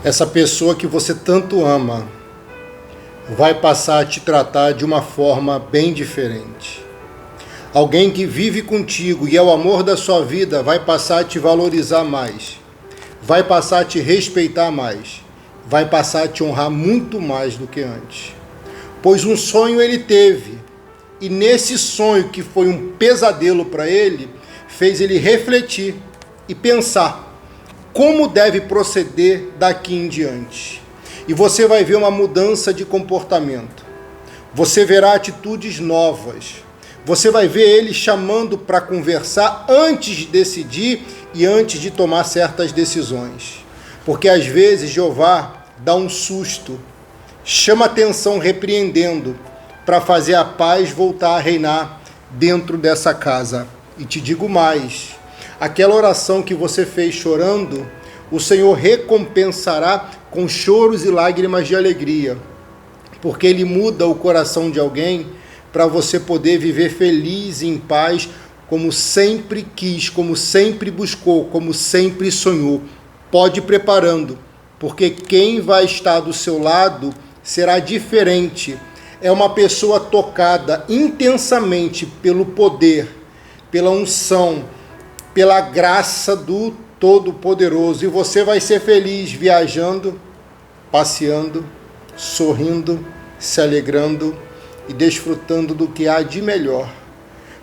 essa pessoa que você tanto ama vai passar a te tratar de uma forma bem diferente. Alguém que vive contigo e é o amor da sua vida vai passar a te valorizar mais, vai passar a te respeitar mais, vai passar a te honrar muito mais do que antes. Pois um sonho ele teve, e nesse sonho que foi um pesadelo para ele, fez ele refletir e pensar como deve proceder daqui em diante. E você vai ver uma mudança de comportamento. Você verá atitudes novas. Você vai ver ele chamando para conversar antes de decidir e antes de tomar certas decisões. Porque às vezes Jeová dá um susto, chama atenção repreendendo, para fazer a paz voltar a reinar dentro dessa casa. E te digo mais, aquela oração que você fez chorando, o Senhor recompensará com choros e lágrimas de alegria, porque Ele muda o coração de alguém para você poder viver feliz e em paz, como sempre quis, como sempre buscou, como sempre sonhou. Pode ir preparando, porque quem vai estar do seu lado será diferente. É uma pessoa tocada intensamente pelo poder, pela unção, pela graça do Todo-Poderoso, e você vai ser feliz viajando, passeando, sorrindo, se alegrando e desfrutando do que há de melhor,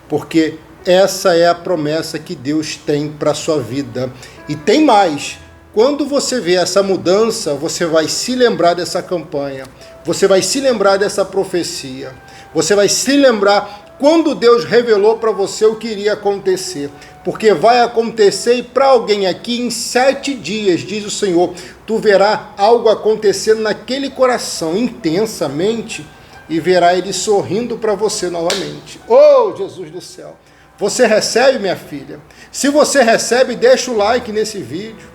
porque essa é a promessa que Deus tem para a sua vida. E tem mais, quando você vê essa mudança, você vai se lembrar dessa campanha, você vai se lembrar dessa profecia, você vai se lembrar quando Deus revelou para você o que iria acontecer, porque vai acontecer, e para alguém aqui em 7 dias, diz o Senhor, tu verá algo acontecendo naquele coração intensamente, e verá ele sorrindo para você novamente. Oh, Jesus do céu! Você recebe, minha filha? Se você recebe, deixa o like nesse vídeo,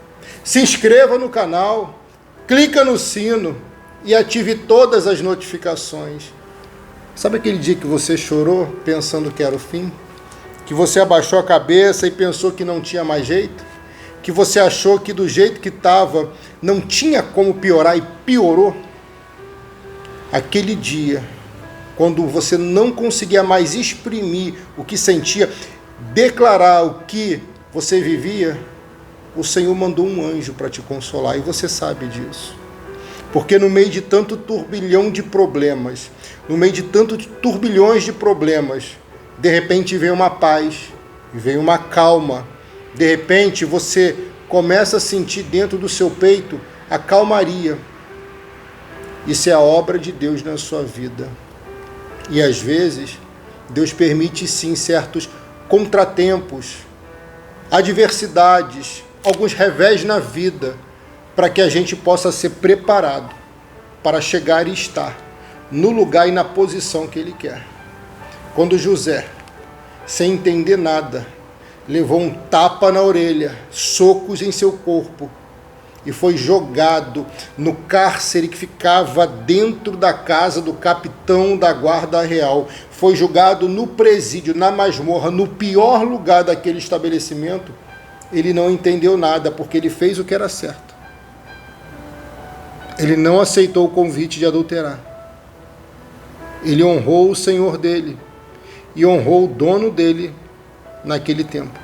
se inscreva no canal, clica no sino e ative todas as notificações. Sabe aquele dia que você chorou pensando que era o fim? Que você abaixou a cabeça e pensou que não tinha mais jeito? Que você achou que do jeito que estava não tinha como piorar e piorou? Aquele dia, quando você não conseguia mais exprimir o que sentia, declarar o que você vivia, o Senhor mandou um anjo para te consolar, e você sabe disso. Porque no meio de tanto turbilhão de problemas, no meio de tantos turbilhões de problemas, de repente vem uma paz, vem uma calma. De repente você começa a sentir dentro do seu peito a calmaria. Isso é a obra de Deus na sua vida. E às vezes, Deus permite sim certos contratempos, adversidades, alguns revés na vida, para que a gente possa ser preparado para chegar e estar no lugar e na posição que Ele quer. Quando José, sem entender nada, levou um tapa na orelha, socos em seu corpo, e foi jogado no cárcere que ficava dentro da casa do capitão da guarda real, foi jogado no presídio, na masmorra, no pior lugar daquele estabelecimento, ele não entendeu nada, porque ele fez o que era certo. Ele não aceitou o convite de adulterar. Ele honrou o Senhor dele e honrou o dono dele naquele tempo.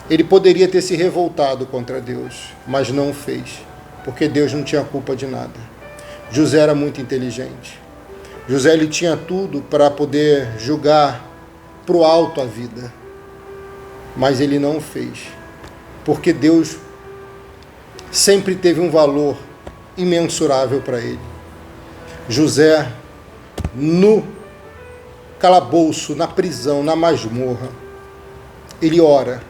Ele poderia ter se revoltado contra Deus, mas não o fez, porque Deus não tinha culpa de nada. José era muito inteligente. José ele tinha tudo para poder julgar para o alto a vida, mas ele não o fez, porque Deus sempre teve um valor imensurável para ele. José, no calabouço, na prisão, na masmorra, ele ora,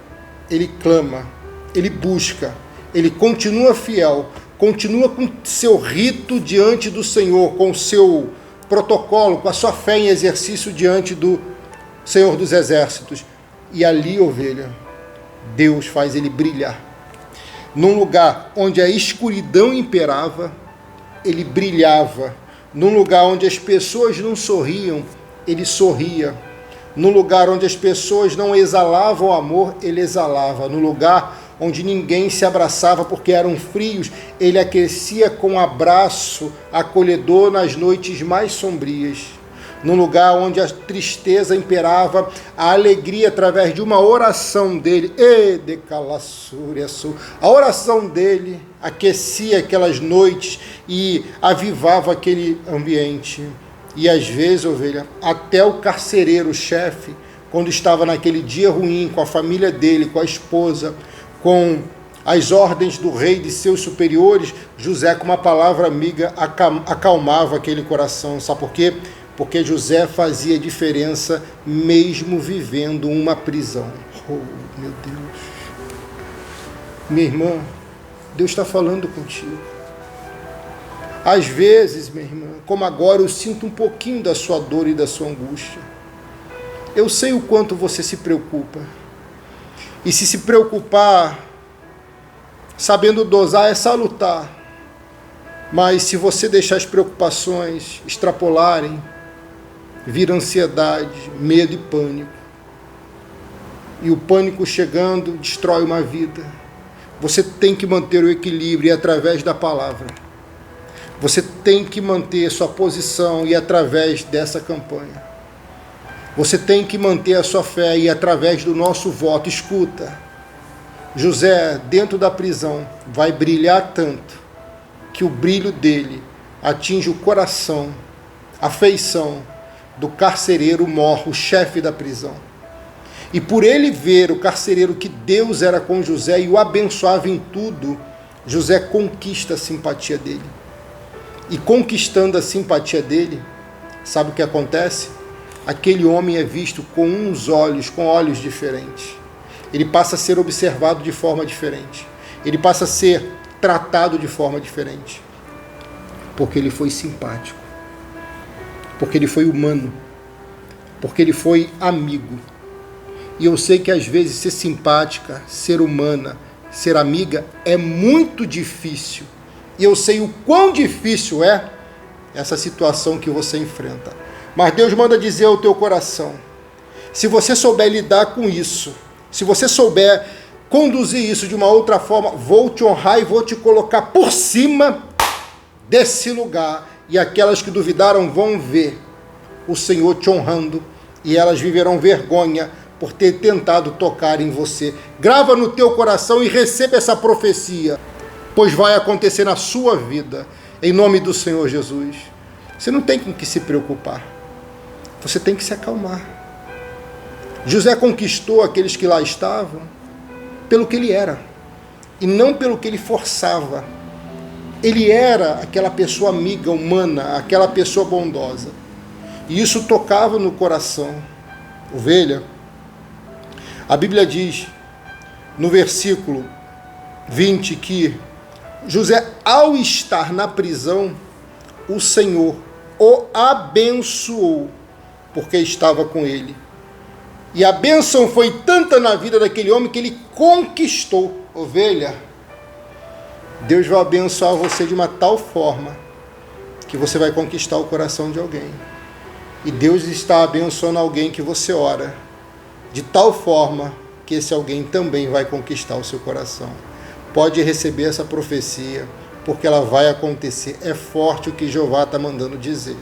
ele clama, ele busca, ele continua fiel, continua com seu rito diante do Senhor, com seu protocolo, com a sua fé em exercício diante do Senhor dos Exércitos. E ali, ovelha, Deus faz ele brilhar. Num lugar onde a escuridão imperava, ele brilhava. Num lugar onde as pessoas não sorriam, ele sorria. No lugar onde as pessoas não exalavam amor, ele exalava. No lugar onde ninguém se abraçava porque eram frios, ele aquecia com um abraço acolhedor nas noites mais sombrias. Num lugar onde a tristeza imperava, a alegria através de uma oração dele, a oração dele aquecia aquelas noites e avivava aquele ambiente. E às vezes, ovelha, até o carcereiro, o chefe, quando estava naquele dia ruim, com a família dele, com a esposa, com as ordens do rei e de seus superiores, José, com uma palavra amiga, acalmava aquele coração. Sabe por quê? Porque José fazia diferença mesmo vivendo uma prisão. Oh, meu Deus. Minha irmã, Deus está falando contigo. Às vezes, minha irmã, como agora, eu sinto um pouquinho da sua dor e da sua angústia. Eu sei o quanto você se preocupa. E se preocupar, sabendo dosar, é salutar. Mas se você deixar as preocupações extrapolarem, vira ansiedade, medo e pânico. E o pânico chegando destrói uma vida. Você tem que manter o equilíbrio e através da palavra. Você tem que manter sua posição e através dessa campanha. Você tem que manter a sua fé e através do nosso voto. Escuta, José, dentro da prisão, vai brilhar tanto que o brilho dele atinge o coração, a afeição do carcereiro Mor, o chefe da prisão. E por ele ver o carcereiro que Deus era com José e o abençoava em tudo, José conquista a simpatia dele. E conquistando a simpatia dele, sabe o que acontece? Aquele homem é visto com olhos diferentes. Ele passa a ser observado de forma diferente. Ele passa a ser tratado de forma diferente. Porque ele foi simpático. Porque ele foi humano. Porque ele foi amigo. E eu sei que às vezes ser simpática, ser humana, ser amiga é muito difícil. E eu sei o quão difícil é essa situação que você enfrenta. Mas Deus manda dizer ao teu coração, se você souber lidar com isso, se você souber conduzir isso de uma outra forma, vou te honrar e vou te colocar por cima desse lugar. E aquelas que duvidaram vão ver o Senhor te honrando e elas viverão vergonha por ter tentado tocar em você. Grava no teu coração e receba essa profecia, pois vai acontecer na sua vida, em nome do Senhor Jesus. Você não tem com que se preocupar. Você tem que se acalmar. José conquistou aqueles que lá estavam pelo que ele era, e não pelo que ele forçava. Ele era aquela pessoa amiga, humana, aquela pessoa bondosa. E isso tocava no coração. Ovelha, a Bíblia diz, no versículo 20, que José, ao estar na prisão, o Senhor o abençoou, porque estava com ele. E a bênção foi tanta na vida daquele homem que ele conquistou. Ovelha, Deus vai abençoar você de uma tal forma que você vai conquistar o coração de alguém. E Deus está abençoando alguém que você ora, de tal forma que esse alguém também vai conquistar o seu coração. Pode receber essa profecia, porque ela vai acontecer. É forte o que Jeová está mandando dizer.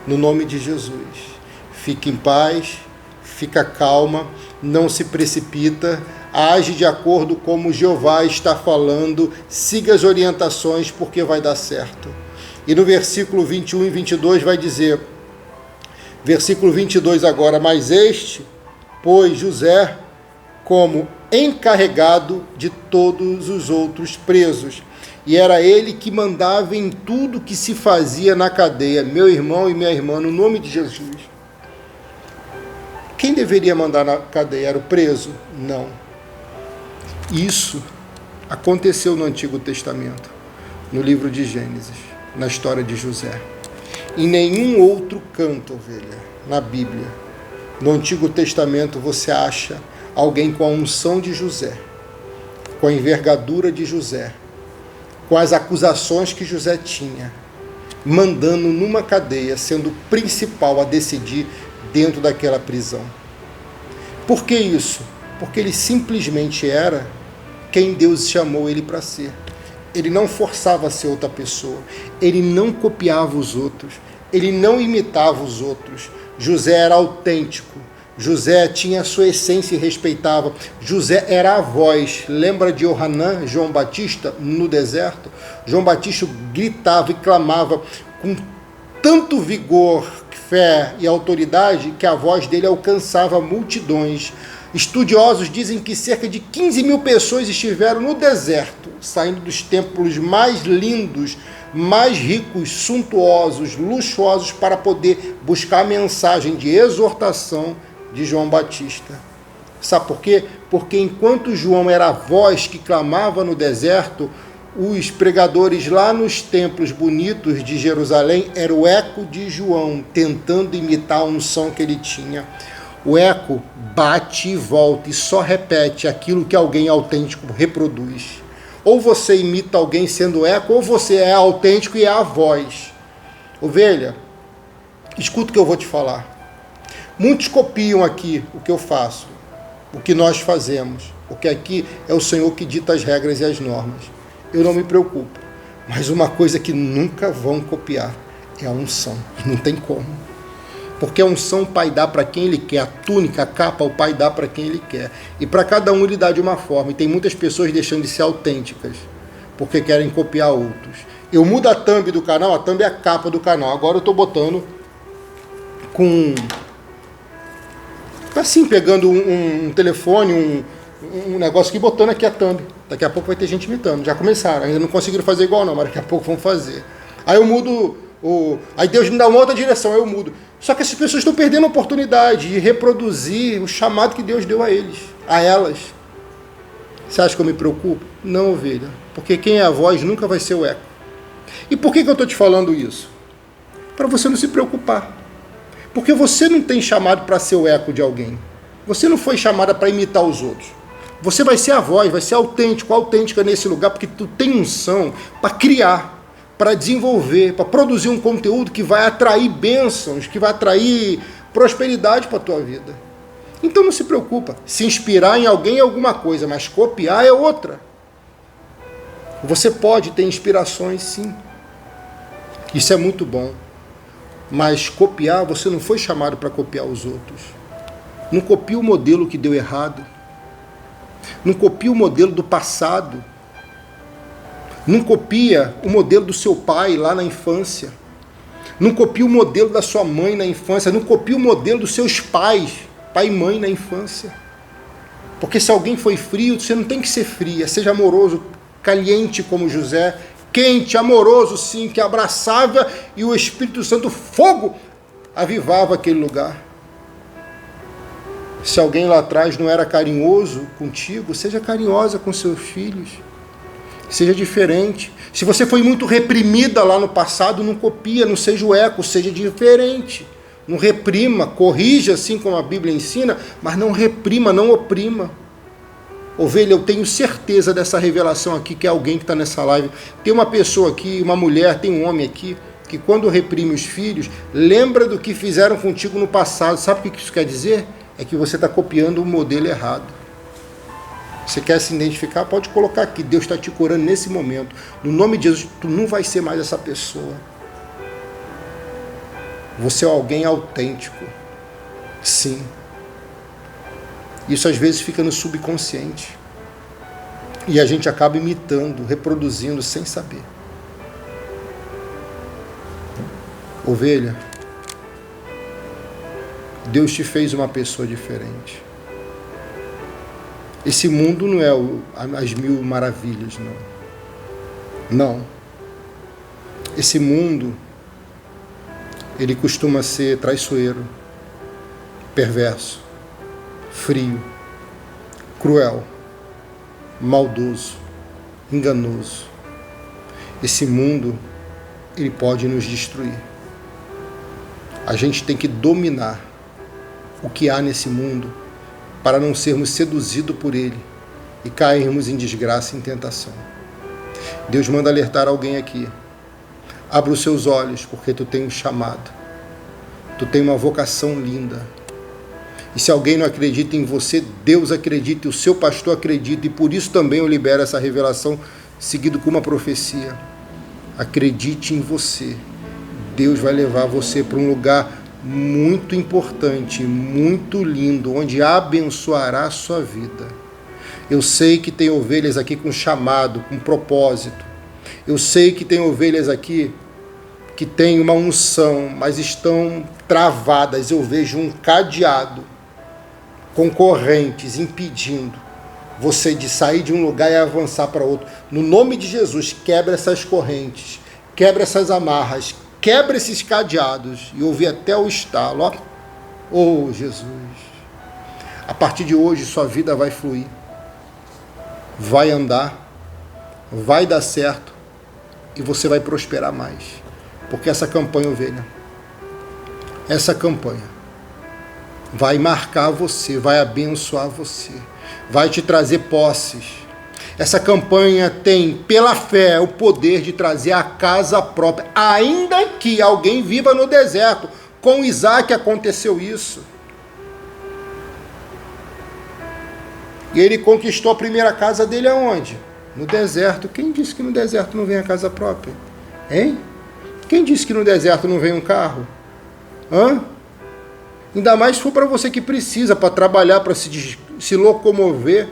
No nome de Jesus. Fique em paz, fica calma, não se precipita, age de acordo como Jeová está falando, siga as orientações porque vai dar certo. E no versículo 21 e 22 vai dizer, versículo 22 agora, mas este, pois José, como encarregado de todos os outros presos, e era ele que mandava em tudo que se fazia na cadeia. Meu irmão e minha irmã, no nome de Jesus. Quem deveria mandar na cadeia? Era o preso? Não. Isso aconteceu no Antigo Testamento, no livro de Gênesis, na história de José. Em nenhum outro canto, ovelha, na Bíblia, no Antigo Testamento, você acha alguém com a unção de José, com a envergadura de José, com as acusações que José tinha, mandando numa cadeia, sendo o principal a decidir dentro daquela prisão. Por que isso? Porque ele simplesmente era quem Deus chamou ele para ser. Ele não forçava a ser outra pessoa. Ele não copiava os outros. Ele não imitava os outros. José era autêntico. José tinha a sua essência e respeitava. José era a voz. Lembra de Yohanan, João Batista, no deserto? João Batista gritava e clamava com tanto vigor, fé e autoridade que a voz dele alcançava multidões. Estudiosos dizem que cerca de 15 mil pessoas estiveram no deserto, saindo dos templos mais lindos, mais ricos, suntuosos, luxuosos, para poder buscar a mensagem de exortação de João Batista. Sabe por quê? Porque enquanto João era a voz que clamava no deserto, os pregadores lá nos templos bonitos de Jerusalém eram o eco de João, tentando imitar a unção que ele tinha. O eco bate e volta e só repete aquilo que alguém autêntico reproduz. Ou você imita alguém sendo eco, ou você é autêntico e é a voz. Ovelha, escuta o que eu vou te falar. Muitos copiam aqui o que eu faço, o que nós fazemos, porque aqui é o Senhor que dita as regras e as normas. Eu não me preocupo, mas uma coisa que nunca vão copiar é a unção, e não tem como. Porque a unção o Pai dá para quem Ele quer, a túnica, a capa, o Pai dá para quem Ele quer. E para cada um Ele dá de uma forma, e tem muitas pessoas deixando de ser autênticas, porque querem copiar outros. Eu mudo a thumb do canal, a thumb é a capa do canal, agora eu estou botando com... assim, pegando um telefone, um negócio aqui, botando aqui a thumb. Daqui a pouco vai ter gente imitando. Já começaram, ainda não conseguiram fazer igual não, mas daqui a pouco vão fazer. Aí eu mudo, aí Deus me dá uma outra direção, aí eu mudo. Só que essas pessoas estão perdendo a oportunidade de reproduzir o chamado que Deus deu a eles, a elas. Você acha que eu me preocupo? Não, ovelha. Porque quem é a voz nunca vai ser o eco. E por que eu estou te falando isso? Para você não se preocupar. Porque você não tem chamado para ser o eco de alguém. Você não foi chamada para imitar os outros. Você vai ser a voz, vai ser autêntico, autêntica nesse lugar, porque tu tem unção para criar, para desenvolver, para produzir um conteúdo que vai atrair bênçãos, que vai atrair prosperidade para a tua vida. Então não se preocupa. Se inspirar em alguém é alguma coisa, mas copiar é outra. Você pode ter inspirações, sim. Isso é muito bom. Mas copiar, você não foi chamado para copiar os outros. Não copia o modelo que deu errado. Não copia o modelo do passado. Não copia o modelo do seu pai lá na infância. Não copia o modelo da sua mãe na infância. Não copia o modelo dos seus pais, pai e mãe na infância. Porque se alguém foi frio, você não tem que ser fria. Seja amoroso, caliente como José, quente, amoroso sim, que abraçava e o Espírito Santo, fogo, avivava aquele lugar. Se alguém lá atrás não era carinhoso contigo, seja carinhosa com seus filhos. Seja diferente. Se você foi muito reprimida lá no passado, não copia, não seja o eco, seja diferente. Não reprima, corrija assim como a Bíblia ensina, mas não reprima, não oprima. Ovelha, eu tenho certeza dessa revelação aqui, que é alguém que está nessa live. Tem uma pessoa aqui, uma mulher, tem um homem aqui, que quando reprime os filhos, lembra do que fizeram contigo no passado. Sabe o que isso quer dizer? É que você está copiando o modelo errado. Você quer se identificar? Pode colocar aqui. Deus está te curando nesse momento. No nome de Jesus, tu não vai ser mais essa pessoa. Você é alguém autêntico. Sim. Isso às vezes fica no subconsciente. E a gente acaba imitando, reproduzindo sem saber. Ovelha, Deus te fez uma pessoa diferente. Esse mundo não é as mil maravilhas, não. Não. Esse mundo, ele costuma ser traiçoeiro, perverso, frio, cruel, maldoso, enganoso. Esse mundo, ele pode nos destruir. A gente tem que dominar o que há nesse mundo para não sermos seduzidos por ele e cairmos em desgraça e em tentação. Deus manda alertar alguém aqui. Abra os seus olhos, porque tu tem um chamado. Tu tem uma vocação linda. E se alguém não acredita em você, Deus acredita, e o seu pastor acredita, e por isso também eu libero essa revelação, seguido com uma profecia. Acredite em você. Deus vai levar você para um lugar muito importante, muito lindo, onde abençoará a sua vida. Eu sei que tem ovelhas aqui com chamado, com propósito. Eu sei que tem ovelhas aqui que têm uma unção, mas estão travadas. Eu vejo um cadeado, concorrentes, impedindo você de sair de um lugar e avançar para outro. No nome de Jesus, quebra essas correntes, quebra essas amarras, quebra esses cadeados, e ouvi até o estalo, ó. Oh, Jesus. A partir de hoje, sua vida vai fluir, vai andar, vai dar certo, e você vai prosperar mais. Porque essa campanha, ovelha, essa campanha vai marcar você, vai abençoar você, vai te trazer posses. Essa campanha tem, pela fé, o poder de trazer a casa própria, ainda que alguém viva no deserto. Com Isaac aconteceu isso. E ele conquistou a primeira casa dele aonde? No deserto. Quem disse que no deserto não vem a casa própria? Hein? Quem disse que no deserto não vem um carro? Hã? Ainda mais se for para você que precisa, para trabalhar, para se locomover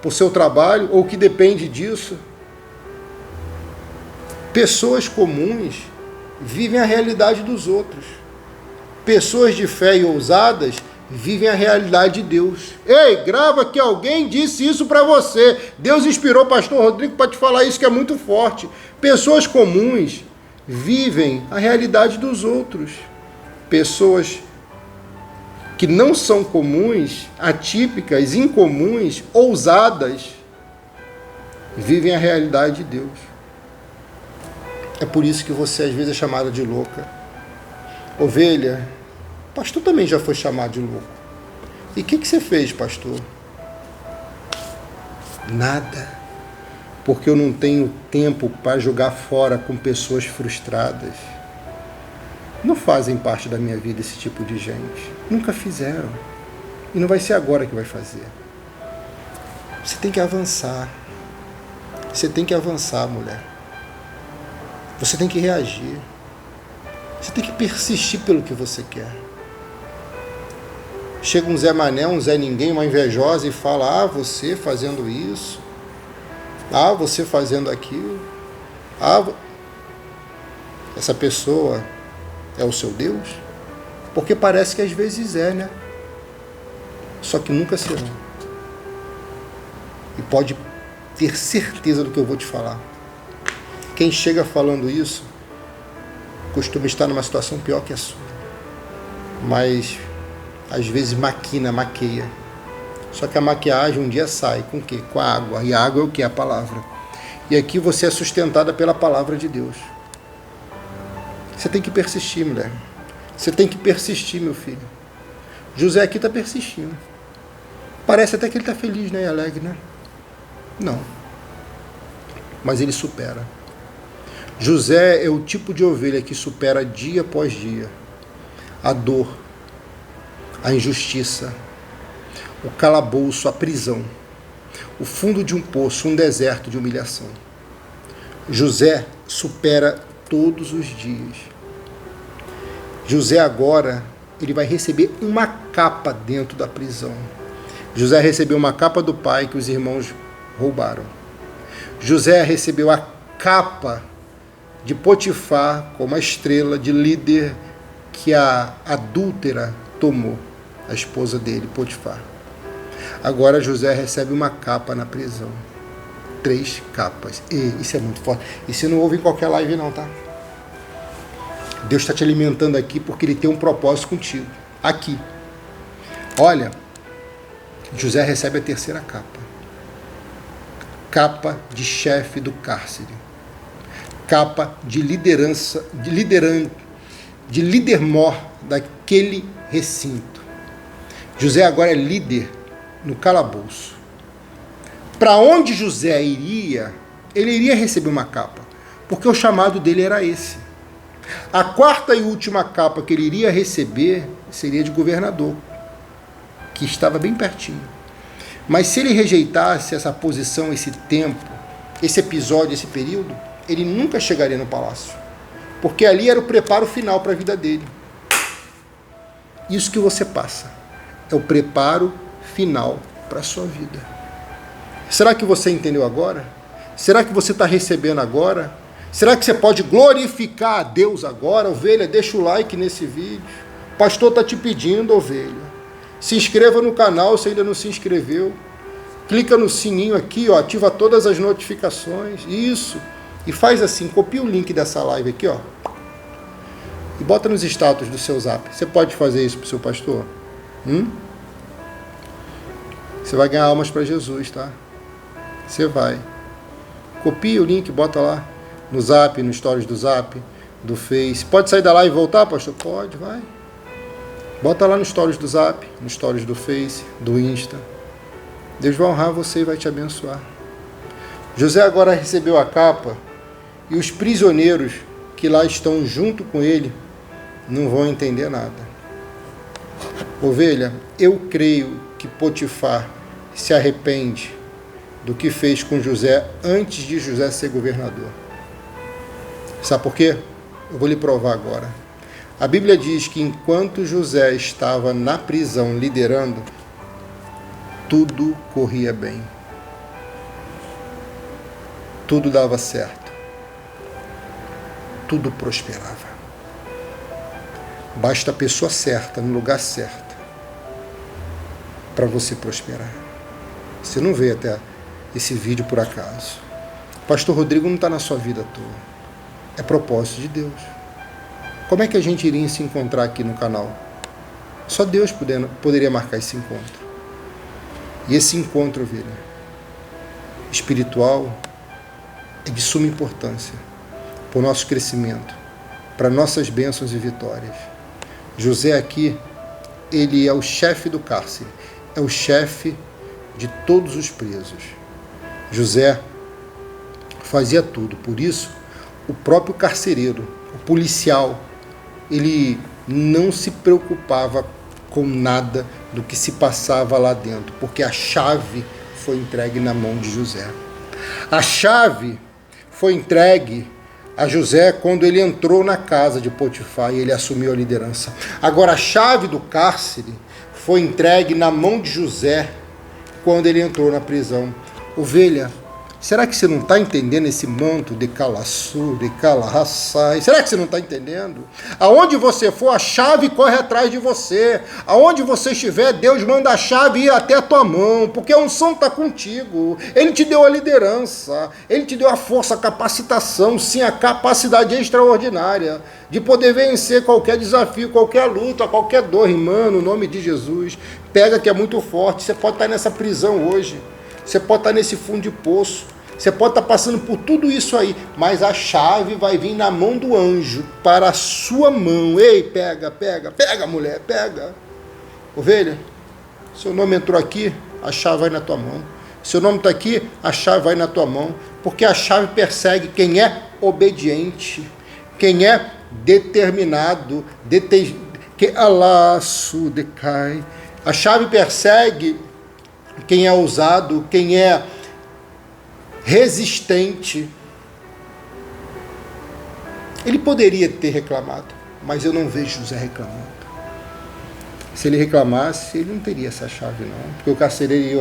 por seu trabalho, ou que depende disso. Pessoas comuns vivem a realidade dos outros. Pessoas de fé e ousadas vivem a realidade de Deus. Ei, grava que alguém disse isso para você. Deus inspirou o pastor Rodrigo para te falar isso, que é muito forte. Pessoas comuns vivem a realidade dos outros. Pessoas que não são comuns, atípicas, incomuns, ousadas, vivem a realidade de Deus. É por isso que você às vezes é chamada de louca. Ovelha, pastor também já foi chamado de louco. E o que você fez, pastor? Nada. Porque eu não tenho tempo para jogar fora com pessoas frustradas. Não fazem parte da minha vida esse tipo de gente. Nunca fizeram. E não vai ser agora que vai fazer. Você tem que avançar. Você tem que avançar, mulher. Você tem que reagir. Você tem que persistir pelo que você quer. Chega um Zé Mané, um Zé Ninguém, uma invejosa e fala: ah, você fazendo isso. Ah, você fazendo aquilo. Ah, essa pessoa é o seu Deus? Porque parece que às vezes é, né? Só que nunca será. E pode ter certeza do que eu vou te falar. Quem chega falando isso costuma estar numa situação pior que a sua. Mas às vezes maqueia. Só que a maquiagem um dia sai com o quê? Com a água. E a água é o quê? A palavra. E aqui você é sustentada pela palavra de Deus. Você tem que persistir, mulher. Você tem que persistir, meu filho. José aqui está persistindo. Parece até que ele está feliz, né? E alegre, né? Não. Mas ele supera. José é o tipo de ovelha que supera dia após dia a dor, a injustiça, o calabouço, a prisão, o fundo de um poço, um deserto de humilhação. José supera todos os dias. José agora, ele vai receber uma capa dentro da prisão. José recebeu uma capa do pai que os irmãos roubaram. José recebeu a capa de Potifar como a estrela de líder que a adúltera tomou, a esposa dele, Potifar. Agora José recebe uma capa na prisão. 3 capas. E isso é muito forte. E você não ouve em qualquer live não, tá? Deus está te alimentando aqui porque Ele tem um propósito contigo. Aqui. Olha, José recebe a 3ª capa. Capa de chefe do cárcere. Capa de liderança, de líder-mor daquele recinto. José agora é líder no calabouço. Para onde José iria, ele iria receber uma capa, porque o chamado dele era esse. A 4ª e última capa que ele iria receber seria de governador. que estava bem pertinho. Mas se ele rejeitasse essa posição, esse tempo, esse episódio, esse período, ele nunca chegaria no palácio. Porque ali era o preparo final para a vida dele. Isso que você passa é o preparo final para a sua vida. Será que você entendeu agora? Será que você está recebendo agora? Será que você pode glorificar a Deus agora? Ovelha, deixa o like nesse vídeo. O pastor está te pedindo, ovelha. Se inscreva no canal se ainda não se inscreveu. Clica no sininho aqui, ó, ativa todas as notificações. Isso. E faz assim, copia o link dessa live aqui, ó. E bota nos status do seu zap. Você pode fazer isso para o seu pastor? Você vai ganhar almas para Jesus, tá? Você vai. Copia o link, bota lá. No zap, no stories do zap, do Face. Pode sair da live e voltar, pastor? Pode, vai. Bota lá no stories do zap, no stories do Face, do Insta. Deus vai honrar você e vai te abençoar. José agora recebeu a capa e os prisioneiros que lá estão junto com ele não vão entender nada. Ovelha, eu creio que Potifar se arrepende do que fez com José antes de José ser governador. Sabe por quê? Eu vou lhe provar agora. A Bíblia diz que enquanto José estava na prisão liderando, tudo corria bem. Tudo dava certo. Tudo prosperava. Basta a pessoa certa, no lugar certo, para você prosperar. Você não vê até esse vídeo por acaso. Pastor Rodrigo não está na sua vida à toa. É propósito de Deus. Como é que a gente iria se encontrar aqui no canal? Só Deus poderia marcar esse encontro. E esse encontro, ovelha, espiritual, é de suma importância para o nosso crescimento, para nossas bênçãos e vitórias. José aqui, ele é o chefe do cárcere, é o chefe de todos os presos. José fazia tudo, por isso, o próprio carcereiro, o policial, ele não se preocupava com nada do que se passava lá dentro, porque a chave foi entregue na mão de José. A chave foi entregue a José quando ele entrou na casa de Potifar e ele assumiu a liderança. Agora, a chave do cárcere foi entregue na mão de José quando ele entrou na prisão. Ovelha, será que você não está entendendo esse manto de calaçu, de calaçai? Será que você não está entendendo? Aonde você for, a chave corre atrás de você. Aonde você estiver, Deus manda a chave ir até a tua mão, porque a unção está contigo. Ele te deu a liderança, Ele te deu a força, a capacitação, sim, a capacidade extraordinária de poder vencer qualquer desafio, qualquer luta, qualquer dor, irmão, no nome de Jesus. Pega que é muito forte, você pode estar nessa prisão hoje. Você pode estar nesse fundo de poço, você pode estar passando por tudo isso aí, mas a chave vai vir na mão do anjo, para a sua mão. Ei, pega, mulher, pega. Ovelha, seu nome entrou aqui, a chave vai na tua mão. Seu nome está aqui, a chave vai na tua mão, porque a chave persegue quem é obediente, quem é determinado, que alaço decai. A chave persegue quem é ousado, quem é resistente. Ele poderia ter reclamado, mas eu não vejo José reclamando. Se ele reclamasse, ele não teria essa chave não, porque o carcereiro ia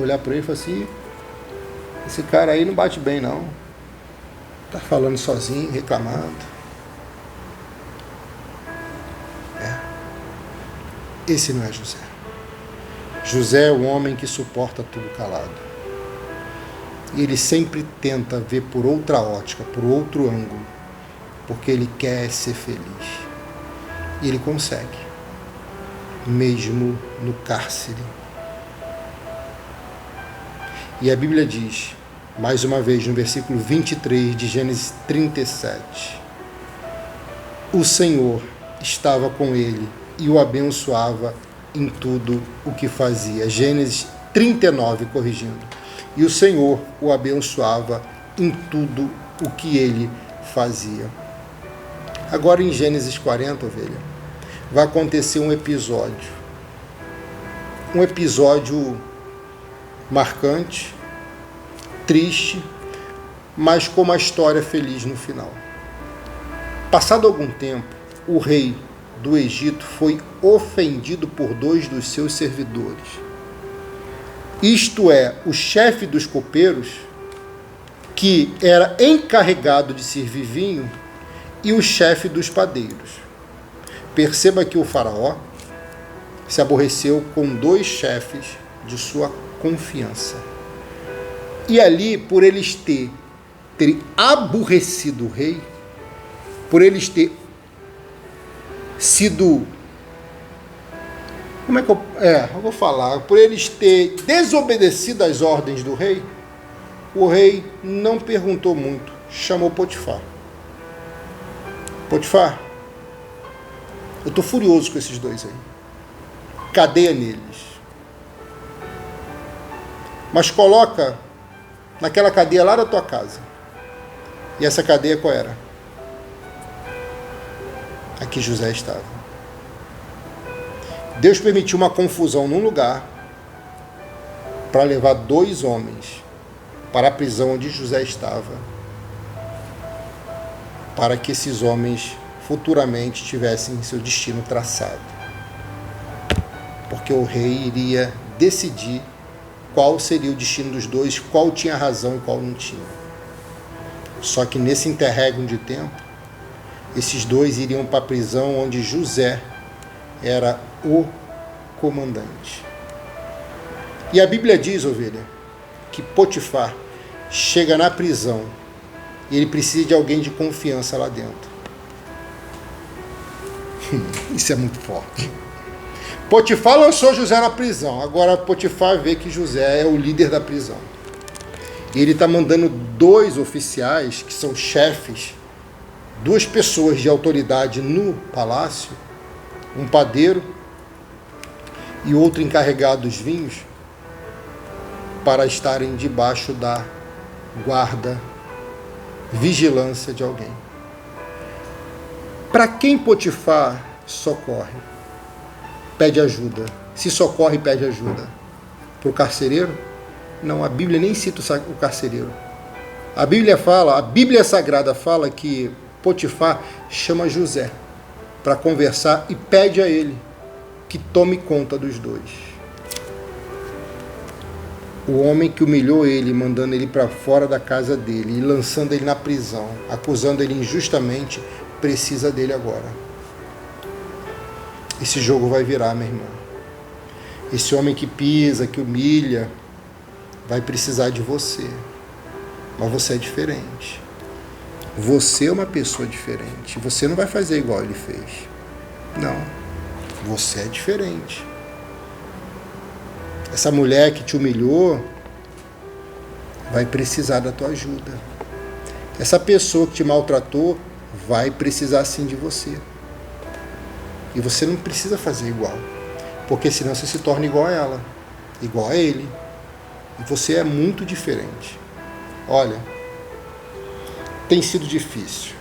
olhar para ele e falar assim, esse cara aí não bate bem não, está falando sozinho, reclamando. Esse não é José. José é um homem que suporta tudo calado. E ele sempre tenta ver por outra ótica, por outro ângulo, porque ele quer ser feliz. E ele consegue, mesmo no cárcere. E a Bíblia diz, mais uma vez, no versículo 23 de Gênesis 37, o Senhor estava com ele e o abençoava em tudo o que fazia. Gênesis 39, corrigindo. E o Senhor o abençoava em tudo o que ele fazia. Agora em Gênesis 40, ovelha, vai acontecer um episódio um episódio marcante, triste, mas com uma história feliz no final. Passado algum tempo, o rei do Egito foi ofendido por 2 dos seus servidores. Isto é, o chefe dos copeiros, que era encarregado de servir vinho, e o chefe dos padeiros. Perceba que o faraó se aborreceu com 2 chefes de sua confiança. E ali, por eles terem aborrecido o rei, por eles ter sido, eu vou falar, por eles ter desobedecido às ordens do rei, o rei não perguntou muito, chamou Potifar. Potifar, eu estou furioso com esses 2 aí. Cadeia neles. Mas coloca naquela cadeia lá da tua casa. E essa cadeia qual era? Aqui José estava. Deus permitiu uma confusão num lugar para levar 2 homens para a prisão onde José estava, para que esses homens futuramente tivessem seu destino traçado. Porque o rei iria decidir qual seria o destino dos 2, qual tinha razão e qual não tinha. Só que nesse interregno de tempo, esses 2 iriam para a prisão onde José era o comandante. E a Bíblia diz, ovelha, que Potifar chega na prisão e ele precisa de alguém de confiança lá dentro. Isso é muito forte. Potifar lançou José na prisão. Agora Potifar vê que José é o líder da prisão. E ele está mandando 2 oficiais, que são chefes, 2 pessoas de autoridade no palácio, um padeiro e outro encarregado dos vinhos, para estarem debaixo da guarda, vigilância de alguém. Para quem Potifar socorre? Pede ajuda. Se socorre, pede ajuda. Para o carcereiro? Não, a Bíblia nem cita o carcereiro. A Bíblia Sagrada fala que Potifar chama José para conversar e pede a ele que tome conta dos 2. O homem que humilhou ele, mandando ele para fora da casa dele e lançando ele na prisão, acusando ele injustamente, precisa dele agora. Esse jogo vai virar, meu irmão. Esse homem que pisa, que humilha, vai precisar de você. Mas você é diferente. Você é uma pessoa diferente. Você não vai fazer igual ele fez. Não. Você é diferente. Essa mulher que te humilhou vai precisar da tua ajuda. Essa pessoa que te maltratou vai precisar sim de você. E você não precisa fazer igual, porque senão você se torna igual a ela, igual a ele. E você é muito diferente. Olha, tem sido difícil,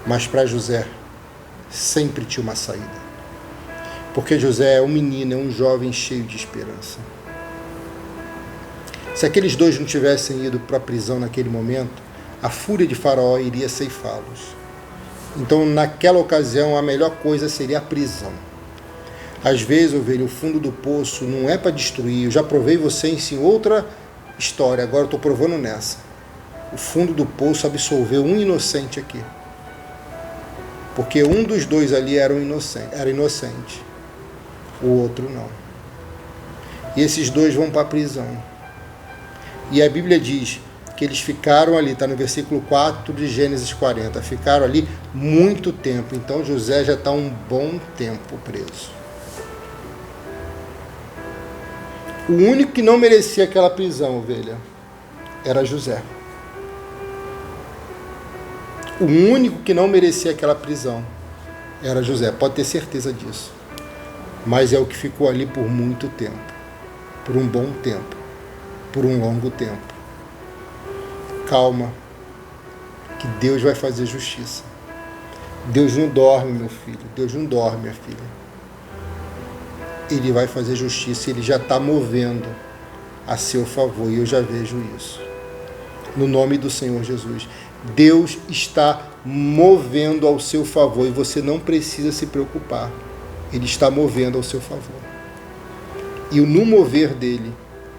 mas para José sempre tinha uma saída. Porque José é um menino, é um jovem cheio de esperança. Se aqueles 2 não tivessem ido para a prisão naquele momento, a fúria de Faraó iria ceifá-los. Então, naquela ocasião, a melhor coisa seria a prisão. Às vezes, ovelha, o fundo do poço não é para destruir. Eu já provei vocês em outra história, agora eu estou provando nessa. O fundo do poço absolveu um inocente aqui. Porque um dos 2 ali era inocente. O outro não. E esses 2 vão para a prisão. E a Bíblia diz que eles ficaram ali, está no versículo 4 de Gênesis 40, ficaram ali muito tempo. Então José já está um bom tempo preso. O único que não merecia aquela prisão, ovelha, era José. O único que não merecia aquela prisão era José, pode ter certeza disso. Mas é o que ficou ali por muito tempo, por um bom tempo, por um longo tempo. Calma, que Deus vai fazer justiça. Deus não dorme, meu filho. Deus não dorme, minha filha. ele vai fazer justiça, ele já está movendo a seu favor, e eu já vejo isso. No nome do Senhor Jesus. Deus está movendo ao seu favor, e você não precisa se preocupar. Ele está movendo ao seu favor. E no mover dele,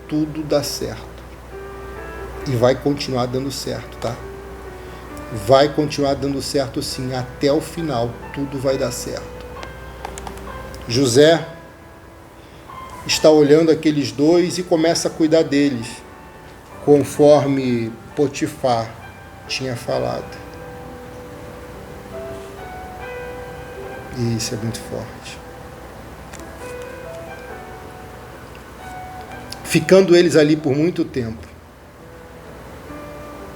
tudo dá certo. E vai continuar dando certo, tá? Vai continuar dando certo sim, até o final, tudo vai dar certo. José está olhando aqueles dois e começa a cuidar deles, conforme Potifar tinha falado. E isso é muito forte. Ficando eles ali por muito tempo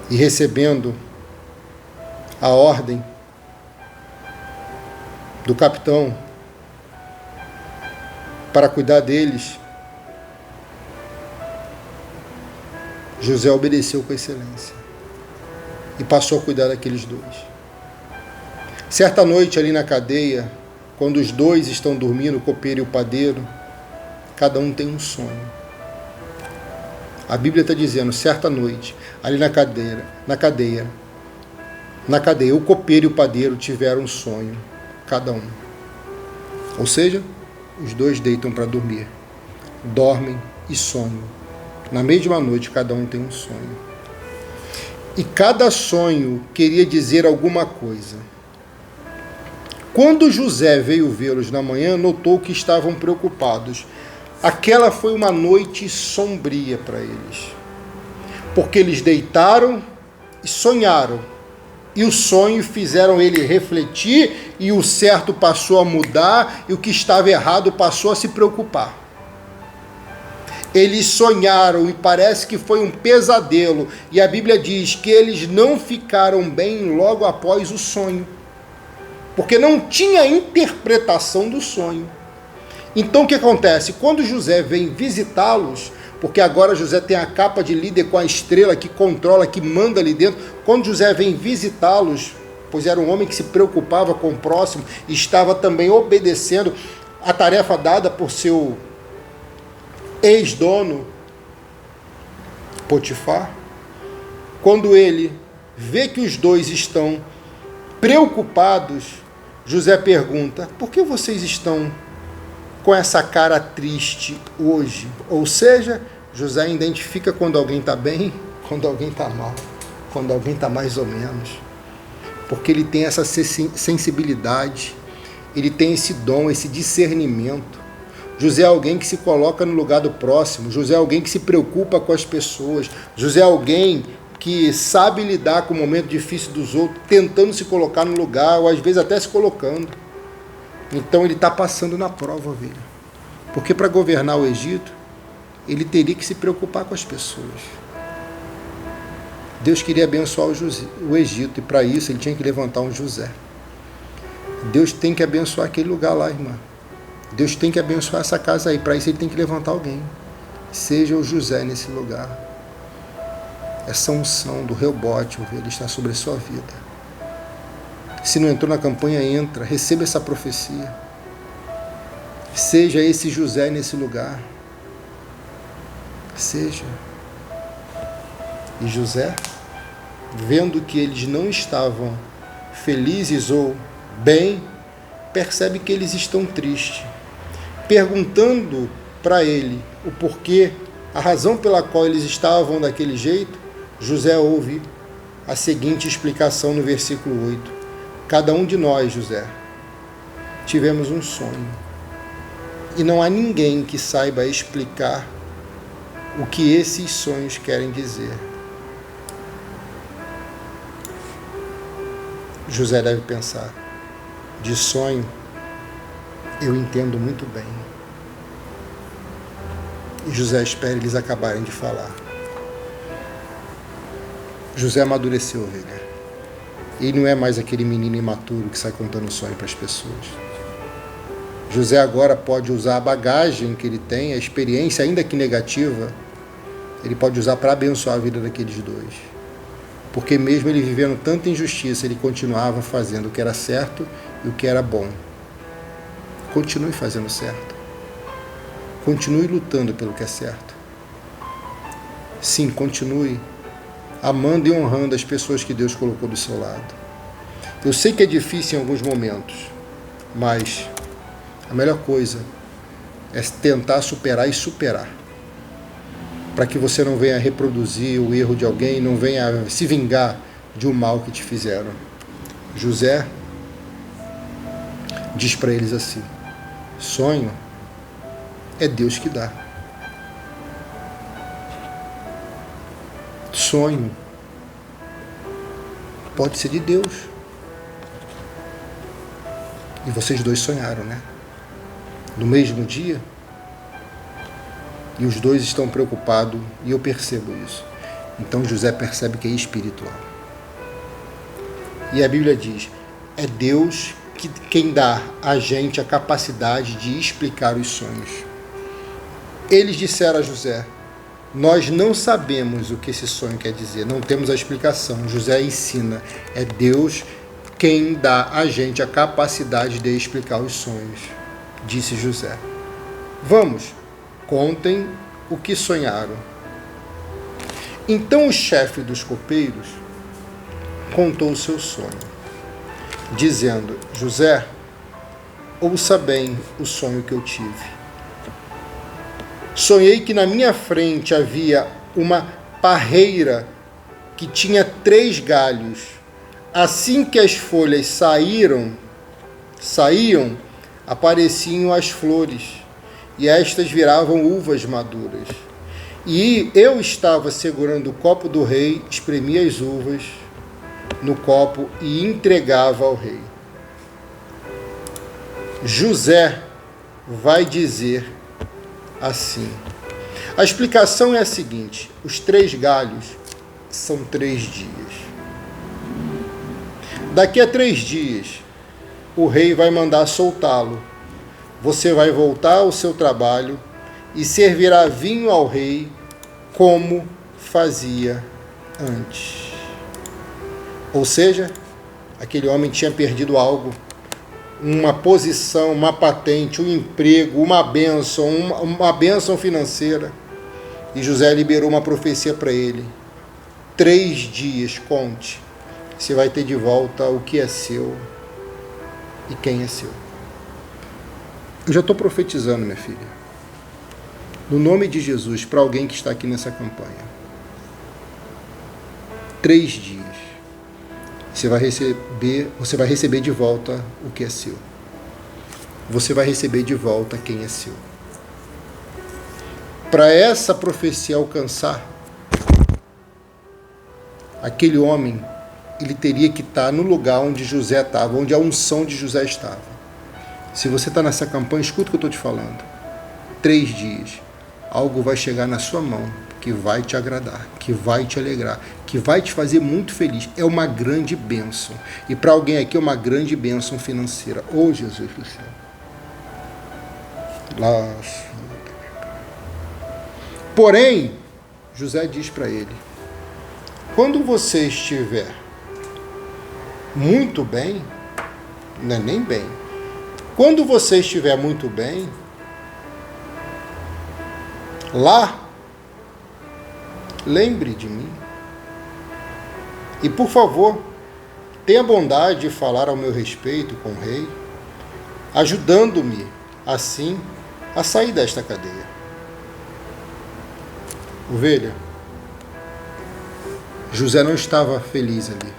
e recebendo a ordem do capitão para cuidar deles, José obedeceu com excelência e passou a cuidar daqueles dois. Certa noite ali na cadeia, quando os dois estão dormindo, o copeiro e o padeiro, cada um tem um sonho. A Bíblia está dizendo, certa noite, ali na cadeia, o copeiro e o padeiro tiveram um sonho, cada um. Ou seja, os dois deitam para dormir, dormem e sonham. Na mesma noite, cada um tem um sonho. E cada sonho queria dizer alguma coisa. Quando José veio vê-los na manhã, notou que estavam preocupados. Aquela foi uma noite sombria para eles, porque eles deitaram e sonharam, e o sonho fizeram ele refletir, e o certo passou a mudar, e o que estava errado passou a se preocupar. Eles sonharam, e parece que foi um pesadelo, e a Bíblia diz que eles não ficaram bem logo após o sonho, porque não tinha interpretação do sonho. Então o que acontece? Quando José vem visitá-los, porque agora José tem a capa de líder com a estrela que controla, que manda ali dentro. Quando José vem visitá-los, pois era um homem que se preocupava com o próximo e estava também obedecendo a tarefa dada por seu ex-dono, Potifar. Quando ele vê que os dois estão preocupados, José pergunta, por que vocês estão com essa cara triste hoje? Ou seja, José identifica quando alguém está bem, quando alguém está mal, quando alguém está mais ou menos. Porque ele tem essa sensibilidade, ele tem esse dom, esse discernimento. José é alguém que se coloca no lugar do próximo, José é alguém que se preocupa com as pessoas, José é alguém que sabe lidar com o momento difícil dos outros, tentando se colocar no lugar, ou às vezes até se colocando. Então ele está passando na prova, ovelha. Porque para governar o Egito, ele teria que se preocupar com as pessoas. Deus queria abençoar o Egito, e para isso ele tinha que levantar um José. Deus tem que abençoar aquele lugar lá, irmã. Deus tem que abençoar essa casa aí. Para isso ele tem que levantar alguém. Seja o José nesse lugar. Essa unção do rebote, ovelha, está sobre a sua vida. Se não entrou na campanha, entra. Receba essa profecia. Seja esse José nesse lugar. Seja. E José, vendo que eles não estavam felizes ou bem, percebe que eles estão tristes. Perguntando para ele o porquê, a razão pela qual eles estavam daquele jeito, José ouve a seguinte explicação no versículo 8. Cada um de nós, José, tivemos um sonho. E não há ninguém que saiba explicar o que esses sonhos querem dizer. José deve pensar, de sonho eu entendo muito bem. E José espera eles acabarem de falar. José amadureceu, ovelha. Ele não é mais aquele menino imaturo que sai contando sonho para as pessoas. José agora pode usar a bagagem que ele tem, a experiência, ainda que negativa, ele pode usar para abençoar a vida daqueles dois. Porque mesmo ele vivendo tanta injustiça, ele continuava fazendo o que era certo e o que era bom. Continue fazendo certo. Continue lutando pelo que é certo. Sim, continue amando e honrando as pessoas que Deus colocou do seu lado. Eu sei que é difícil em alguns momentos, mas a melhor coisa é tentar superar e superar, para que você não venha reproduzir o erro de alguém, não venha se vingar de um mal que te fizeram. José diz para eles assim: sonho é Deus que dá. Sonho pode ser de Deus. E vocês dois sonharam, né? No mesmo dia. E os dois estão preocupados, e eu percebo isso. Então José percebe que é espiritual. E a Bíblia diz: é Deus quem dá a gente a capacidade de explicar os sonhos. Eles disseram a José: nós não sabemos o que esse sonho quer dizer, não temos a explicação. José ensina: é Deus quem dá a gente a capacidade de explicar os sonhos. Disse José: vamos, contem o que sonharam. Então o chefe dos copeiros contou o seu sonho, dizendo: José, ouça bem o sonho que eu tive. Sonhei que na minha frente havia uma parreira que tinha 3 galhos. Assim que as folhas saíam, apareciam as flores, e estas viravam uvas maduras. E eu estava segurando o copo do rei, espremia as uvas no copo e entregava ao rei. José vai dizer assim. A explicação é a seguinte: os 3 galhos são 3 dias. Daqui a 3 dias, o rei vai mandar soltá-lo. Você vai voltar ao seu trabalho e servirá vinho ao rei como fazia antes. Ou seja, aquele homem tinha perdido algo, uma posição, uma patente, um emprego, uma bênção financeira. E José liberou uma profecia para ele: 3 dias, conte, você vai ter de volta o que é seu e quem é seu. Eu já estou profetizando, minha filha, no nome de Jesus, para alguém que está aqui nessa campanha. 3 dias. Você vai receber de volta o que é seu. Você vai receber de volta quem é seu. Para essa profecia alcançar, aquele homem, ele teria que estar no lugar onde José estava, onde a unção de José estava. Se você está nessa campanha, escuta o que eu estou te falando. 3 dias, algo vai chegar na sua mão que vai te agradar, que vai te alegrar, que vai te fazer muito feliz. É uma grande bênção. E para alguém aqui é uma grande bênção financeira. Ô Jesus do céu. Porém, José diz para ele: quando você estiver muito bem, não é nem bem, quando você estiver muito bem, lá, lembre de mim. E, por favor, tenha bondade de falar ao meu respeito com o rei, ajudando-me, assim, a sair desta cadeia. Ovelha, José não estava feliz ali.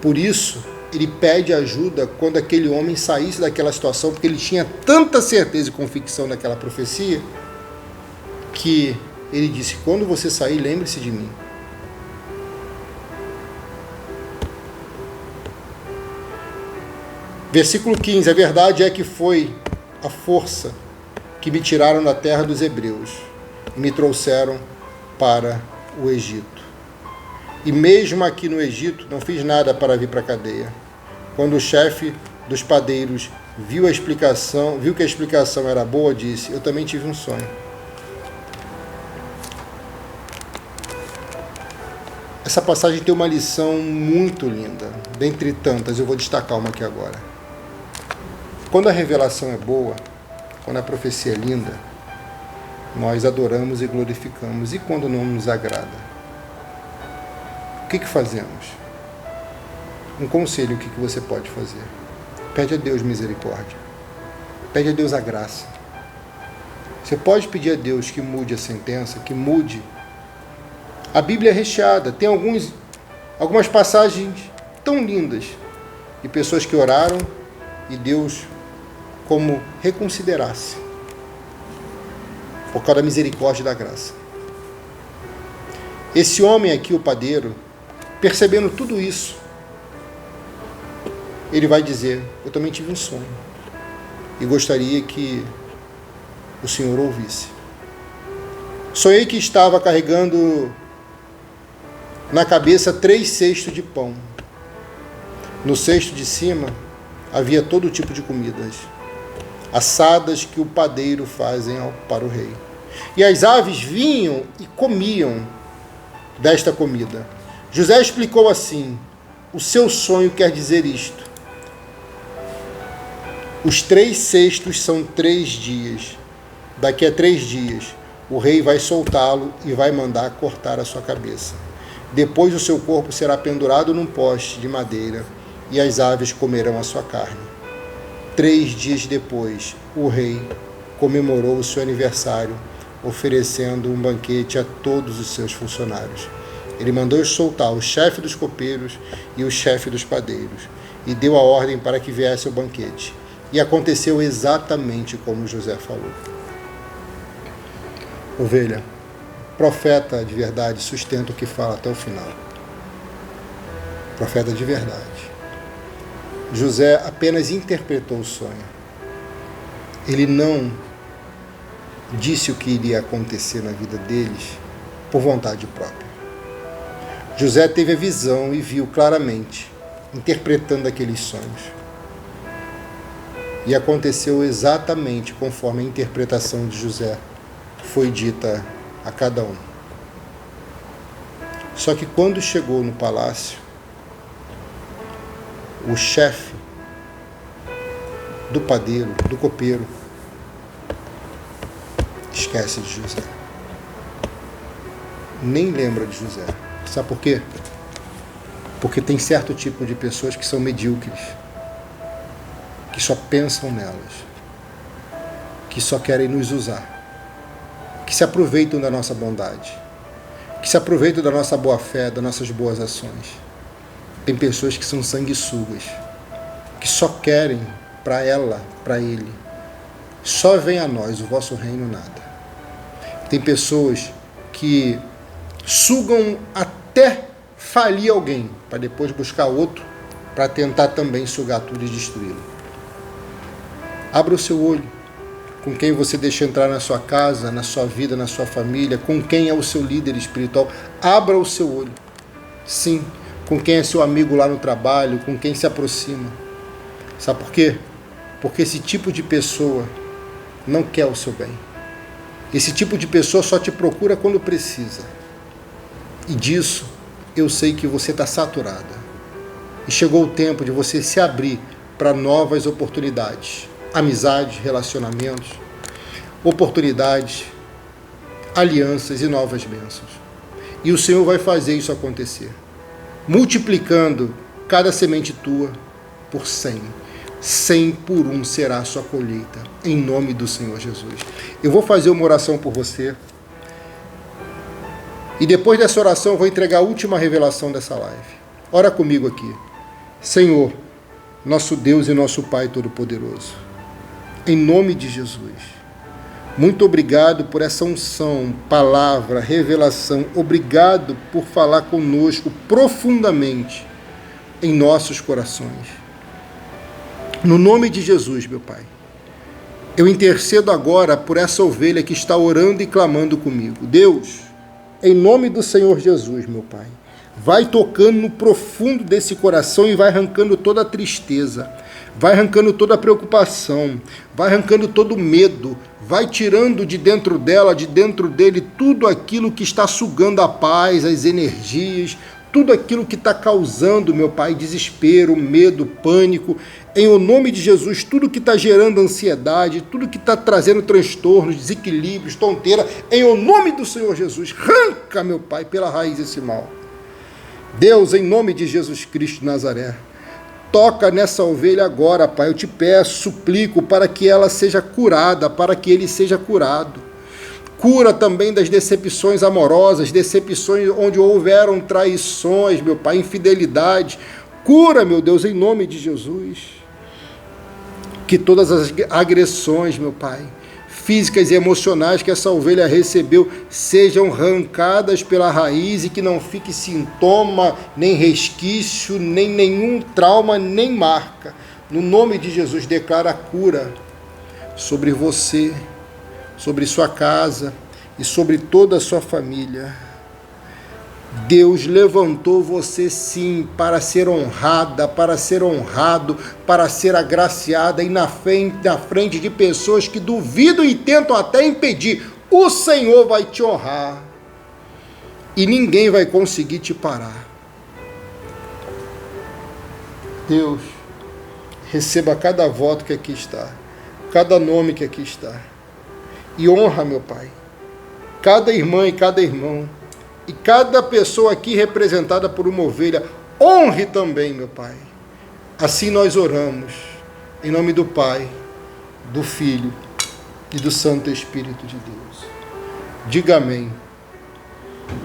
Por isso, ele pede ajuda quando aquele homem saísse daquela situação, porque ele tinha tanta certeza e convicção daquela profecia, que ele disse: quando você sair, lembre-se de mim. Versículo 15: a verdade é que foi a força que me tiraram da terra dos hebreus e me trouxeram para o Egito. E mesmo aqui no Egito não fiz nada para vir para a cadeia. Quando o chefe dos padeiros viu que a explicação era boa, disse: eu também tive um sonho. Essa passagem tem uma lição muito linda. Dentre tantas, eu vou destacar uma aqui agora. Quando a revelação é boa, quando a profecia é linda, nós adoramos e glorificamos. E quando não nos agrada? O que fazemos? Um conselho, o que você pode fazer? Pede a Deus misericórdia. Pede a Deus a graça. Você pode pedir a Deus que mude a sentença, que mude. A Bíblia é recheada, tem algumas passagens tão lindas de pessoas que oraram e Deus como reconsiderasse por causa da misericórdia e da graça. Esse homem aqui, o padeiro, percebendo tudo isso, ele vai dizer: eu também tive um sonho e gostaria que o Senhor ouvisse. Sonhei que estava carregando na cabeça 3 cestos de pão. No cesto de cima havia todo tipo de comidas assadas que o padeiro fazem para o rei. E as aves vinham e comiam desta comida. José explicou assim: o seu sonho quer dizer isto. Os 3 cestos são 3 dias. Daqui a 3 dias, o rei vai soltá-lo e vai mandar cortar a sua cabeça. Depois o seu corpo será pendurado num poste de madeira e as aves comerão a sua carne. 3 dias depois, o rei comemorou o seu aniversário, oferecendo um banquete a todos os seus funcionários. Ele mandou soltar o chefe dos copeiros e o chefe dos padeiros, e deu a ordem para que viesse o banquete. E aconteceu exatamente como José falou. Ovelha, profeta de verdade sustenta o que fala até o final. Profeta de verdade. José apenas interpretou o sonho. Ele não disse o que iria acontecer na vida deles por vontade própria. José teve a visão e viu claramente, interpretando aqueles sonhos. E aconteceu exatamente conforme a interpretação de José foi dita a cada um. Só que quando chegou no palácio, o chefe do padeiro, do copeiro, esquece de José. Nem lembra de José. Sabe por quê? Porque tem certo tipo de pessoas que são medíocres, que só pensam nelas, que só querem nos usar, que se aproveitam da nossa bondade, que se aproveitam da nossa boa fé, das nossas boas ações. Tem pessoas que são sanguessugas, que só querem para ela, para ele. Só vem a nós o vosso reino nada. Tem pessoas que sugam até falir alguém, para depois buscar outro, para tentar também sugar tudo e destruí-lo. Abra o seu olho. Com quem você deixa entrar na sua casa, na sua vida, na sua família, com quem é o seu líder espiritual. Abra o seu olho. Sim, com quem é seu amigo lá no trabalho, com quem se aproxima. Sabe por quê? Porque esse tipo de pessoa não quer o seu bem. Esse tipo de pessoa só te procura quando precisa. E disso eu sei que você está saturada. E chegou o tempo de você se abrir para novas oportunidades. Amizades, relacionamentos, oportunidades, alianças e novas bênçãos. E o Senhor vai fazer isso acontecer, multiplicando cada semente tua por 100. 100 por 1 será a sua colheita, em nome do Senhor Jesus. Eu vou fazer uma oração por você, e depois dessa oração eu vou entregar a última revelação dessa live. Ora comigo aqui. Senhor, nosso Deus e nosso Pai Todo-Poderoso, em nome de Jesus, muito obrigado por essa unção, palavra, revelação. Obrigado por falar conosco profundamente em nossos corações. No nome de Jesus, meu Pai, eu intercedo agora por essa ovelha que está orando e clamando comigo. Deus, em nome do Senhor Jesus, meu Pai, vai tocando no profundo desse coração e vai arrancando toda a tristeza, vai arrancando toda a preocupação, vai arrancando todo o medo, vai tirando de dentro dela, de dentro dele, tudo aquilo que está sugando a paz, as energias, tudo aquilo que está causando, meu Pai, desespero, medo, pânico, em o nome de Jesus, tudo que está gerando ansiedade, tudo que está trazendo transtornos, desequilíbrios, tonteira, em o nome do Senhor Jesus, arranca, meu Pai, pela raiz esse mal. Deus, em nome de Jesus Cristo de Nazaré, toca nessa ovelha agora, Pai, eu te peço, suplico para que ela seja curada, para que ele seja curado. Cura também das decepções amorosas, decepções onde houveram traições, meu Pai, infidelidade. Cura, meu Deus, em nome de Jesus. Que todas as agressões, meu Pai, físicas e emocionais que essa ovelha recebeu sejam arrancadas pela raiz e que não fique sintoma, nem resquício, nem nenhum trauma, nem marca. No nome de Jesus, declara a cura sobre você, sobre sua casa e sobre toda a sua família. Deus levantou você sim para ser honrada, para ser honrado, para ser agraciada e na frente de pessoas que duvidam e tentam até impedir. O Senhor vai te honrar e ninguém vai conseguir te parar. Deus, receba cada voto que aqui está, cada nome que aqui está. E honra, meu Pai, cada irmã e cada irmão, e cada pessoa aqui representada por uma ovelha, honre também, meu Pai. Assim nós oramos, em nome do Pai, do Filho e do Santo Espírito de Deus. Diga amém.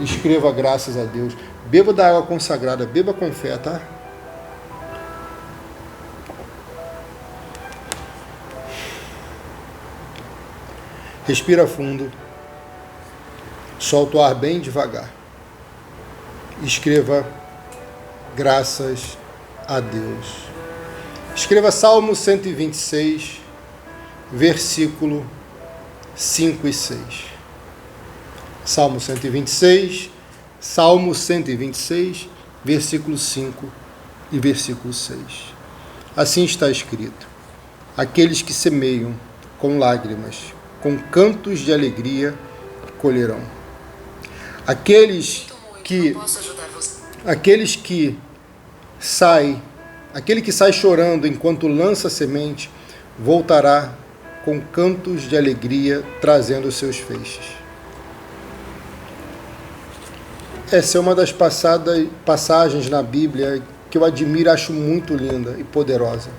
Escreva graças a Deus. Beba da água consagrada, beba com fé, tá? Respira fundo, solta o ar bem devagar. Escreva graças a Deus. Escreva Salmo 126, versículo 5 e 6. Salmo 126, versículo 5 e versículo 6. Assim está escrito: aqueles que semeiam com lágrimas, com cantos de alegria colherão. Aquele que sai chorando enquanto lança semente, voltará com cantos de alegria, trazendo os seus feixes. Essa é uma das passagens na Bíblia que eu admiro e acho muito linda e poderosa.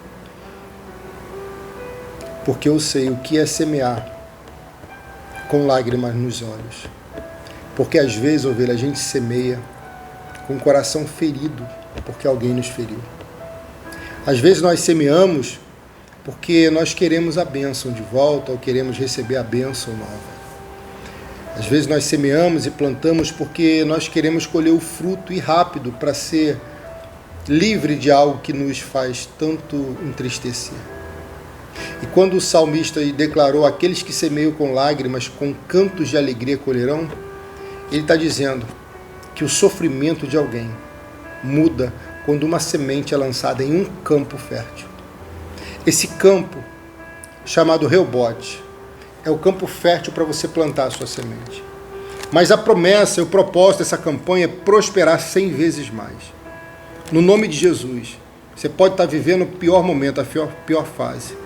Porque eu sei o que é semear com lágrimas nos olhos. Porque às vezes, ovelha, a gente semeia com o coração ferido, porque alguém nos feriu. Às vezes nós semeamos porque nós queremos a bênção de volta ou queremos receber a bênção nova. Às vezes nós semeamos e plantamos porque nós queremos colher o fruto e rápido para ser livre de algo que nos faz tanto entristecer. E quando o salmista declarou: aqueles que semeiam com lágrimas, com cantos de alegria colherão, ele está dizendo que o sofrimento de alguém muda quando uma semente é lançada em um campo fértil. Esse campo, chamado Reobote, é o campo fértil para você plantar a sua semente. Mas a promessa e o propósito dessa campanha é prosperar 100 vezes mais. No nome de Jesus, você pode estar vivendo o pior momento, a pior fase.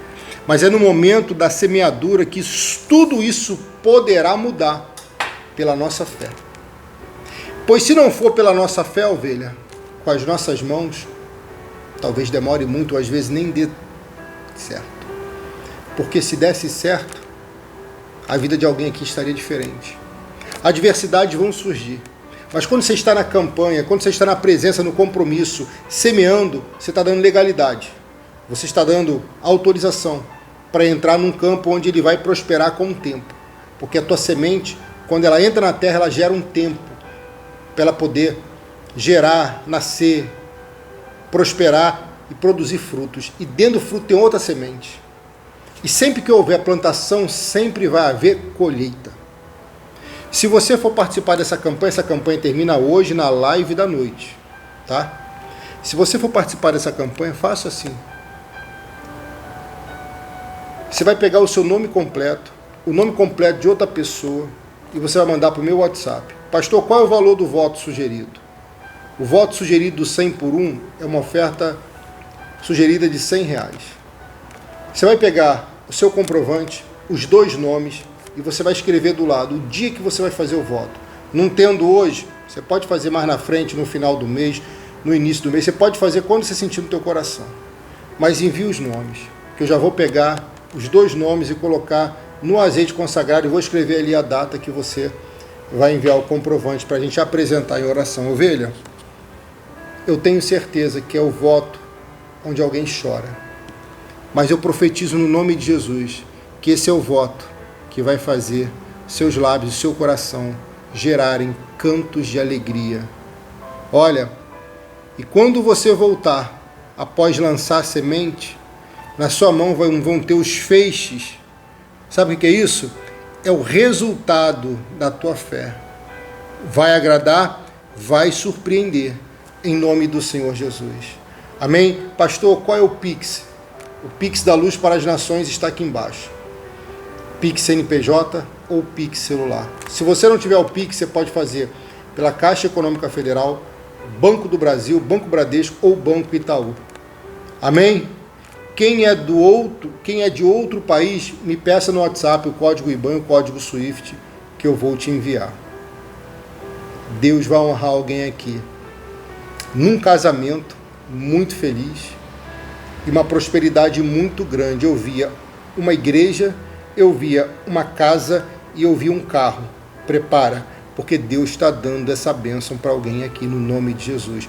Mas é no momento da semeadura que tudo isso poderá mudar pela nossa fé. Pois se não for pela nossa fé, ovelha, com as nossas mãos, talvez demore muito, ou às vezes nem dê certo. Porque se desse certo, a vida de alguém aqui estaria diferente. Adversidades vão surgir. Mas quando você está na campanha, quando você está na presença, no compromisso, semeando, você está dando legalidade. Você está dando autorização para entrar num campo onde ele vai prosperar com o tempo. Porque a tua semente, quando ela entra na terra, ela gera um tempo para ela poder gerar, nascer, prosperar e produzir frutos. E dentro do fruto tem outra semente. E sempre que houver plantação, sempre vai haver colheita. Se você for participar dessa campanha, essa campanha termina hoje na live da noite, tá? Se você for participar dessa campanha, faça assim. Você vai pegar o seu nome completo, o nome completo de outra pessoa, e você vai mandar para o meu WhatsApp. Pastor, qual é o valor do voto sugerido? O voto sugerido do 100 por 1 é uma oferta sugerida de R$100. Você vai pegar o seu comprovante, os 2 nomes, e você vai escrever do lado o dia que você vai fazer o voto. Não tendo hoje, você pode fazer mais na frente, no final do mês, no início do mês, você pode fazer quando você sentir no teu coração. Mas envie os nomes, que eu já vou pegar os 2 nomes e colocar no azeite consagrado e vou escrever ali a data que você vai enviar o comprovante para a gente apresentar em oração. Ovelha, eu tenho certeza que é o voto onde alguém chora. Mas eu profetizo no nome de Jesus que esse é o voto que vai fazer seus lábios e seu coração gerarem cantos de alegria. Olha, e quando você voltar, após lançar a semente, na sua mão vão ter os feixes. Sabe o que é isso? É o resultado da tua fé. Vai agradar, vai surpreender, em nome do Senhor Jesus. Amém? Pastor, qual é o Pix? O Pix da Luz para as Nações está aqui embaixo. Pix CNPJ ou Pix celular. Se você não tiver o Pix, você pode fazer pela Caixa Econômica Federal, Banco do Brasil, Banco Bradesco ou Banco Itaú. Amém? Quem é de outro país, me peça no WhatsApp o código IBAN e o código SWIFT que eu vou te enviar. Deus vai honrar alguém aqui. Num casamento muito feliz e uma prosperidade muito grande. Eu via uma igreja, eu via uma casa e eu via um carro. Prepara, porque Deus está dando essa bênção para alguém aqui no nome de Jesus.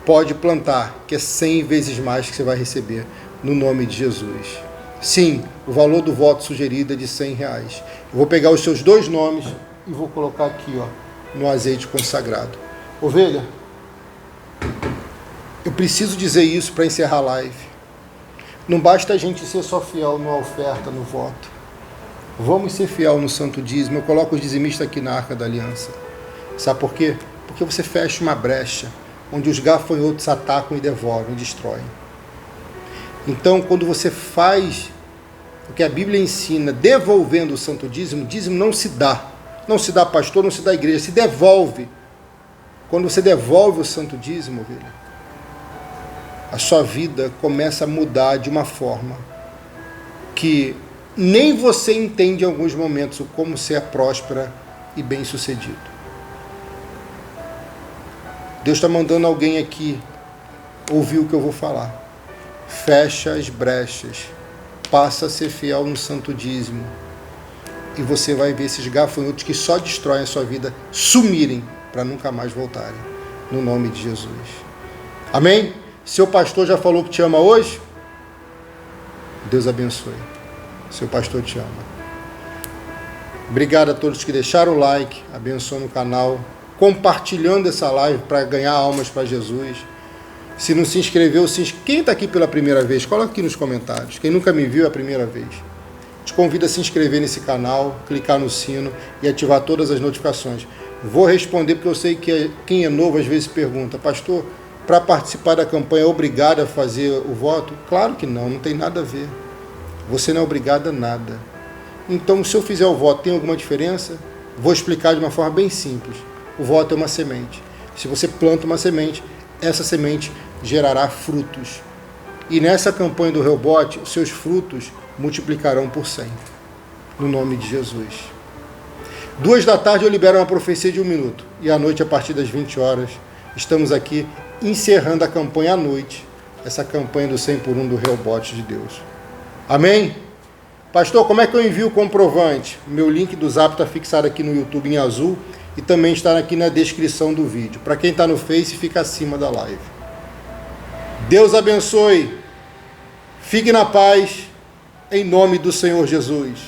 Pode plantar, que é 100 vezes mais que você vai receber no nome de Jesus. Sim, o valor do voto sugerido é de R$100. Eu vou pegar os seus 2 nomes e vou colocar aqui, ó, no azeite consagrado. Ovelha, eu preciso dizer isso para encerrar a live. Não basta a gente ser só fiel na oferta, no voto. Vamos ser fiel no santo dízimo. Eu coloco os dizimistas aqui na Arca da Aliança. Sabe por quê? Porque você fecha uma brecha onde os gafanhotos atacam e devoram e destroem. Então, quando você faz o que a Bíblia ensina, devolvendo o santo dízimo, dízimo não se dá. Não se dá pastor, não se dá igreja, se devolve. Quando você devolve o santo dízimo, ovelha, a sua vida começa a mudar de uma forma que nem você entende em alguns momentos o como ser próspera e bem-sucedido. Deus está mandando alguém aqui ouvir o que eu vou falar. Fecha as brechas, passa a ser fiel no santo dízimo e você vai ver esses gafanhotos que só destroem a sua vida sumirem para nunca mais voltarem, no nome de Jesus. Amém? Seu pastor já falou que te ama hoje? Deus abençoe. Seu pastor te ama. Obrigado a todos que deixaram o like, abençoando o canal, compartilhando essa live para ganhar almas para Jesus. Se não se inscreveu, quem está aqui pela primeira vez, coloca aqui nos comentários. Quem nunca me viu é a primeira vez. Te convido a se inscrever nesse canal, clicar no sino e ativar todas as notificações. Vou responder porque eu sei que quem é novo às vezes pergunta, pastor, para participar da campanha é obrigado a fazer o voto? Claro que não, não tem nada a ver. Você não é obrigado a nada. Então, se eu fizer o voto, tem alguma diferença? Vou explicar de uma forma bem simples. O voto é uma semente. Se você planta uma semente, essa semente gerará frutos. E nessa campanha do Rehobote, os seus frutos multiplicarão por 100. No nome de Jesus. 2 da tarde eu libero uma profecia de 1 minuto. E à noite, a partir das 20 horas, estamos aqui encerrando a campanha à noite. Essa campanha do 100 por 1 do Rehobote de Deus. Amém? Pastor, como é que eu envio o comprovante? Meu link do Zap está fixado aqui no YouTube em azul e também está aqui na descrição do vídeo. Para quem está no Face, fica acima da live. Deus abençoe. Fique na paz, em nome do Senhor Jesus.